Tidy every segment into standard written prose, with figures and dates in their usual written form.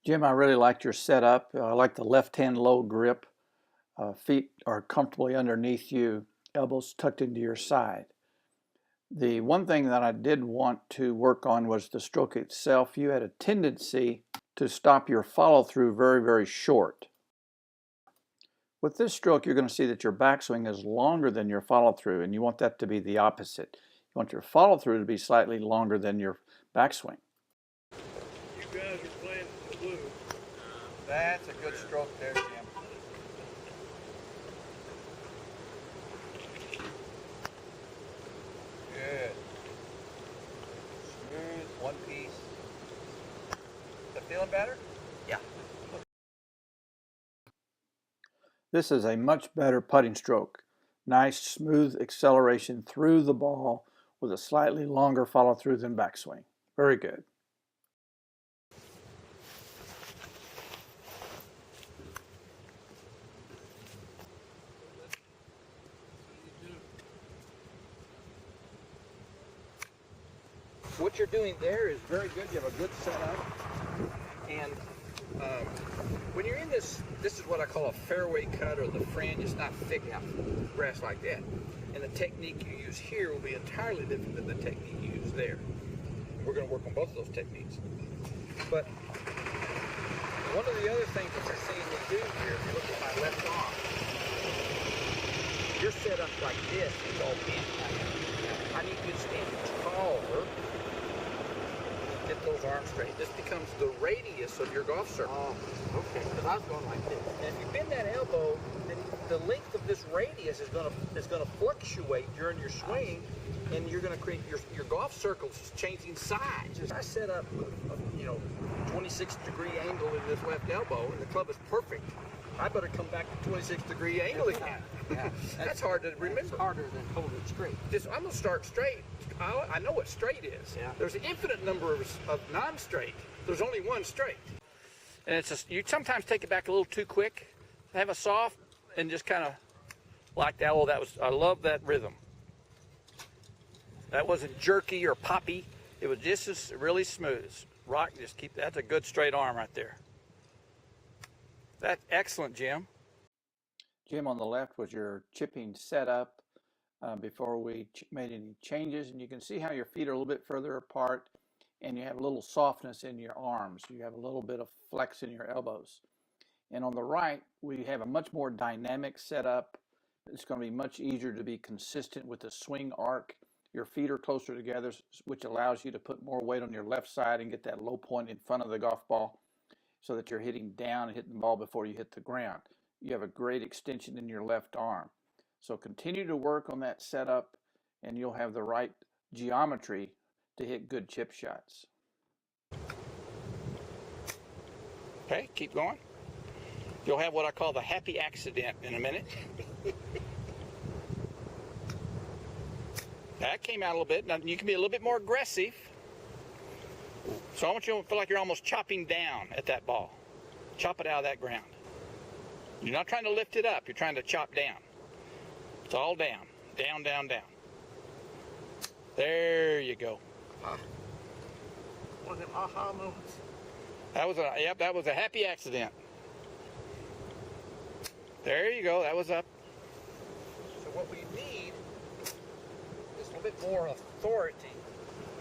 Jim, I really liked your setup. I like the left-hand low grip. Feet are comfortably underneath you, elbows tucked into your side. The one thing that I did want to work on was the stroke itself. You had a tendency to stop your follow-through very, very short. With this stroke, you're going to see that your backswing is longer than your follow-through, and you want that to be the opposite. You want your follow-through to be slightly longer than your backswing. You guys are playing the blue. That's a good stroke there, Jim. Good. Smooth, one piece. Is that feeling better? Yeah. This is a much better putting stroke. Nice, smooth acceleration through the ball with a slightly longer follow-through than backswing. Very good. What you're doing there is very good. You have a good setup. And when you're in this is what I call a fairway cut, or the fringe. It's not thick enough grass like that. And the technique you use here will be entirely different than the technique you use there. We're going to work on both of those techniques. But one of the other things that you're seeing me do here, if you look at my left arm, you're set up like this. It's all in. I need you to stand taller. Get those arms straight. This becomes the radius of your golf circle. Oh, okay. Because I was going like this. And if you bend that elbow, then the length of this radius is gonna fluctuate during your swing, and you're gonna create your golf circles changing sides. I set up a 26-degree angle in this left elbow, and the club is perfect. I better come back to 26-degree angle again. Yeah. That's hard to remember. It's harder than holding it straight. I'm gonna start straight. I know what straight is. Yeah. There's an infinite number of non-straight. There's only one straight. And it's just, you sometimes take it back a little too quick. Have a soft and just kind of like that. Oh, I love that rhythm. That wasn't jerky or poppy. It was just as really smooth. Rock, just keep, that's a good straight arm right there. That's excellent, Jim. Jim, on the left was your chipping setup before we made any changes, and you can see how your feet are a little bit further apart, and you have a little softness in your arms. You have a little bit of flex in your elbows. And on the right, we have a much more dynamic setup. It's going to be much easier to be consistent with the swing arc. Your feet are closer together, which allows you to put more weight on your left side and get that low point in front of the golf ball so that you're hitting down and hitting the ball before you hit the ground. You have a great extension in your left arm. So continue to work on that setup, and you'll have the right geometry to hit good chip shots. Okay, keep going. You'll have what I call the happy accident in a minute. That came out a little bit. Now you can be a little bit more aggressive. So I want you to feel like you're almost chopping down at that ball. Chop it out of that ground. You're not trying to lift it up. You're trying to chop down. It's all down. Down, down, down. There you go. One of them aha moments. That was a happy accident. There you go. That was up. So what we need is a little bit more authority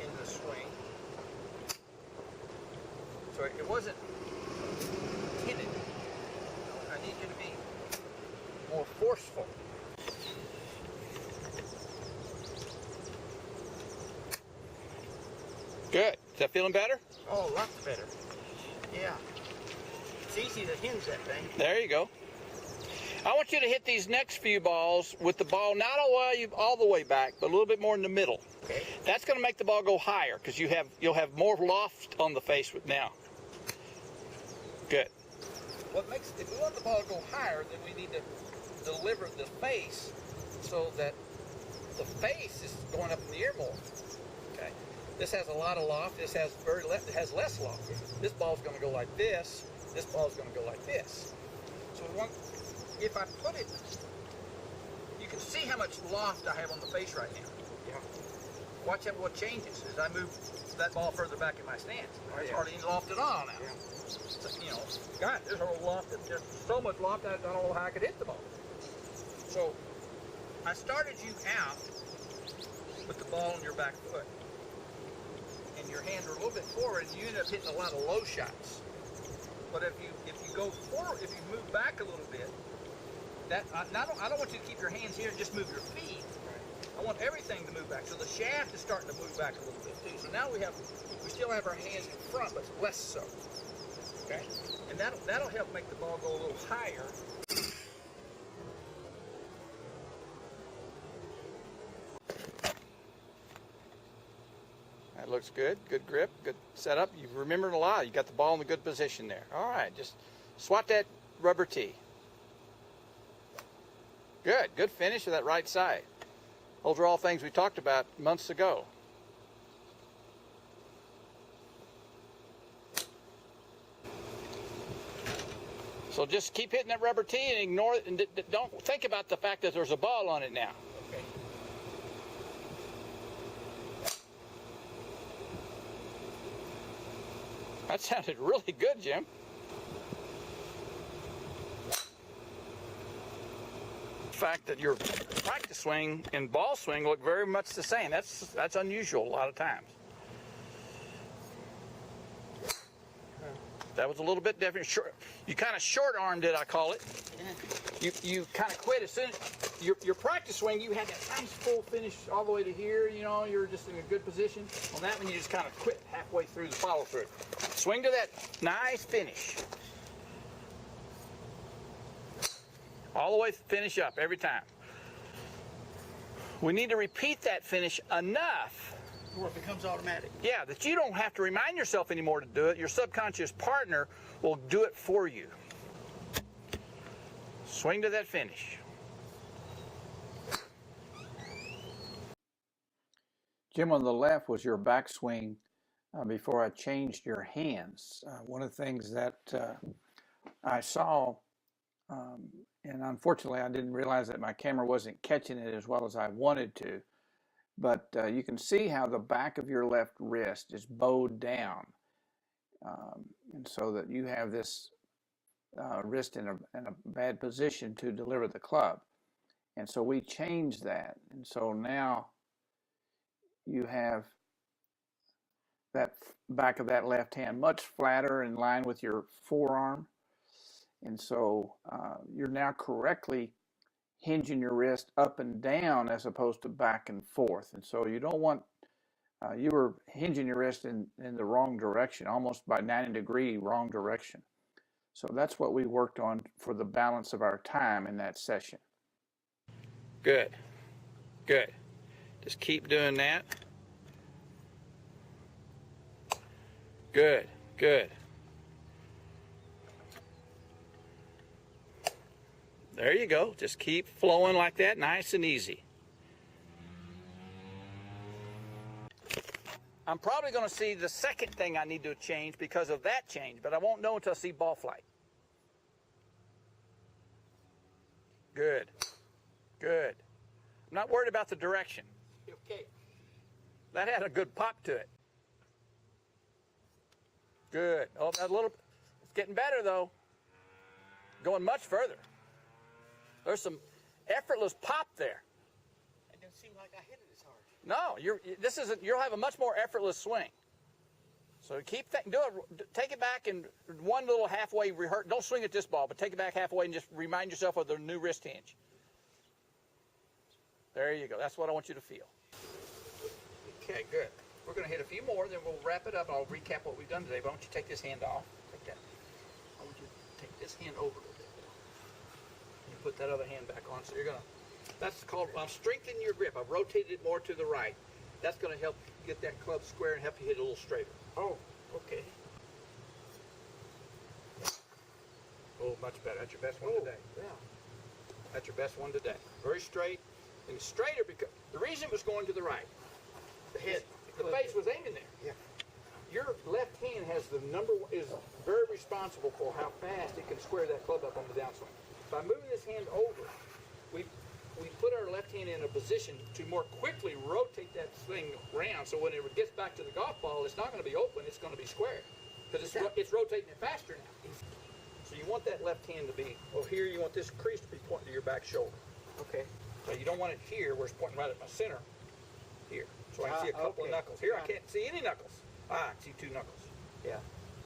in the swing. So it wasn't timid. I need you to be more forceful. Good. Is that feeling better? Oh, lots better. Yeah. It's easy to hinge that thing. There you go. I want you to hit these next few balls with the ball not all the way back, but a little bit more in the middle. Okay. That's going to make the ball go higher because you'll have more loft on the face now. Good. If we want the ball to go higher, then we need to deliver the face so that the face is going up in the air more. Okay. This has a lot of loft. This has it has less loft. This ball's going to go like this. This ball's going to go like this. So if I put it, you can see how much loft I have on the face right now. Yeah. watch what changes as I move that ball further back in my stance. Oh, It's yeah. hardly any loft at all now. Yeah. So, you know, God, there's a whole loft. There's so much loft I don't know how I could hit the ball. So I started you out with the ball on your back foot, and your hands are a little bit forward, and you end up hitting a lot of low shots. But if you go forward, if you move back a little bit, that I don't want you to keep your hands here and just move your feet. I want everything to move back. So the shaft is starting to move back a little bit too. So now we still have our hands in front, but less so. Okay? And that'll help make the ball go a little higher. That looks good. Good grip. Good setup. You've remembered a lot. You got the ball in a good position there. All right. Just swat that rubber tee. Good. Good finish of that right side. Those are all things we talked about months ago. So just keep hitting that rubber tee and ignore it, and don't think about the fact that there's a ball on it now. Okay. That sounded really good, Jim. The fact that your practice swing and ball swing look very much the same. That's unusual a lot of times. That was a little bit different. You kind of short-armed it, I call it. You kind of quit as soon as your practice swing. You had that nice full finish all the way to here. You know, you're just in a good position. On that one, you just kind of quit halfway through the follow-through. Swing to that nice finish. All the way finish up every time. We need to repeat that finish enough Or it becomes automatic. yeah, that you don't have to remind yourself anymore to do it. Your subconscious partner will do it for you. Swing to that finish. Jim, on the left was your backswing before I changed your hands. One of the things that I saw, and unfortunately I didn't realize that my camera wasn't catching it as well as I wanted to, but you can see how the back of your left wrist is bowed down, and so that you have this wrist in a bad position to deliver the club. And so we changed that, and so now you have that back of that left hand much flatter in line with your forearm, and so you're now correctly hinging your wrist up and down as opposed to back and forth. And so you don't want, you were hinging your wrist in the wrong direction, almost by 90-degree wrong direction. So that's what we worked on for the balance of our time in that session. Good. Good. Just keep doing that. Good. Good. There you go. Just keep flowing like that, nice and easy. I'm probably going to see the second thing I need to change because of that change, but I won't know until I see ball flight. Good. Good. I'm not worried about the direction. Okay. That had a good pop to it. Good. Oh, that little, it's getting better though. Going much further. There's some effortless pop there. It doesn't seem like I hit it as hard. No, you'll have a much more effortless swing. So keep take it back and one little halfway rehearse. Don't swing at this ball, but take it back halfway and just remind yourself of the new wrist hinge. There you go. That's what I want you to feel. Okay, good. We're going to hit a few more, then we'll wrap it up. I'll recap what we've done today. But I want you to take this hand off. Take that. I want you to take this hand over a little bit. You put that other hand back on. So you're going to. That's called. I'll strengthen your grip. I've rotated it more to the right. That's going to help get that club square and help you hit it a little straighter. Oh, okay. Oh, much better. That's your best one today. Yeah. That's your best one today. Very straight. And it's straighter because the reason it was going to the right. The head, the face was aiming there. Yeah. Your left hand is very responsible for how fast it can square that club up on the downswing. By moving this hand over, we put our left hand in a position to more quickly rotate that swing So when it gets back to the golf ball, it's not going to be open. It's going to be square because it's rotating it faster now. So you want that left hand to be, well, here you want this crease to be pointing to your back shoulder. Okay. So you don't want it here where it's pointing right at my center. Here. So I can see a couple of knuckles. Here I can't see any knuckles. I can see 2 knuckles. Yeah.